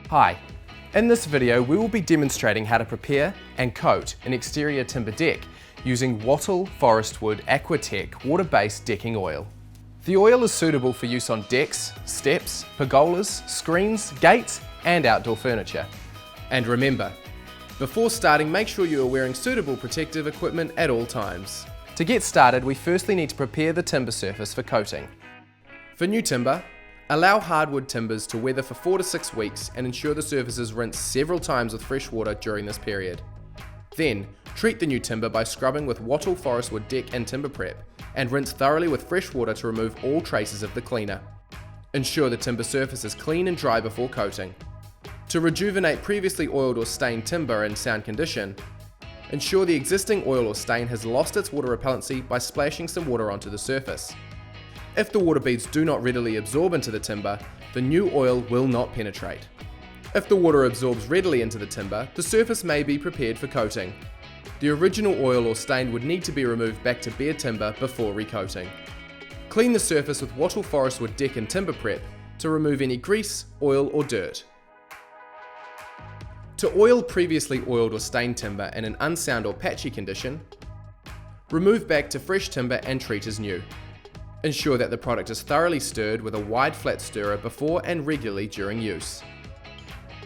Hi, in this video we will be demonstrating how to prepare and coat an exterior timber deck using Wattyl Forestwood Aquatech water-based decking oil. The oil is suitable for use on decks, steps, pergolas, screens, gates and outdoor furniture. And remember, before starting make sure you are wearing suitable protective equipment at all times. To get started we firstly need to prepare the timber surface for coating. For new timber, allow hardwood timbers to weather for 4 to 6 weeks and ensure the surface is rinsed several times with fresh water during this period. Then, treat the new timber by scrubbing with Wattyl Forestwood Deck and Timber Prep and rinse thoroughly with fresh water to remove all traces of the cleaner. Ensure the timber surface is clean and dry before coating. To rejuvenate previously oiled or stained timber in sound condition, ensure the existing oil or stain has lost its water repellency by splashing some water onto the surface. If the water beads do not readily absorb into the timber, the new oil will not penetrate. If the water absorbs readily into the timber, the surface may be prepared for coating. The original oil or stain would need to be removed back to bare timber before recoating. Clean the surface with Wattyl Forestwood Deck and Timber Prep to remove any grease, oil or dirt. To oil previously oiled or stained timber in an unsound or patchy condition, remove back to fresh timber and treat as new. Ensure that the product is thoroughly stirred with a wide flat stirrer before and regularly during use.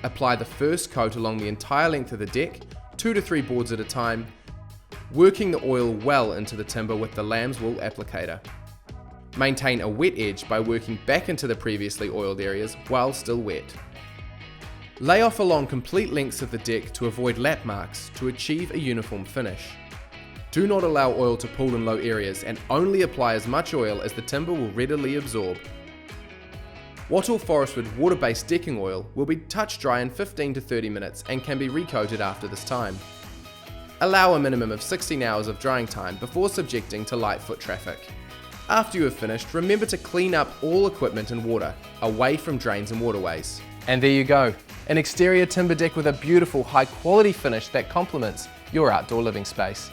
Apply the first coat along the entire length of the deck, 2 to 3 boards at a time, working the oil well into the timber with the lamb's wool applicator. Maintain a wet edge by working back into the previously oiled areas while still wet. Lay off along complete lengths of the deck to avoid lap marks to achieve a uniform finish. Do not allow oil to pool in low areas and only apply as much oil as the timber will readily absorb. Wattyl Forestwood water-based decking oil will be touch dry in 15 to 30 minutes and can be recoated after this time. Allow a minimum of 16 hours of drying time before subjecting to light foot traffic. After you have finished, remember to clean up all equipment and water, away from drains and waterways. And there you go, an exterior timber deck with a beautiful high quality finish that complements your outdoor living space.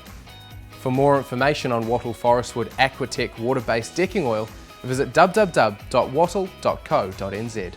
For more information on Wattyl Forestwood Aquatech water-based decking oil, visit www.wattyl.co.nz.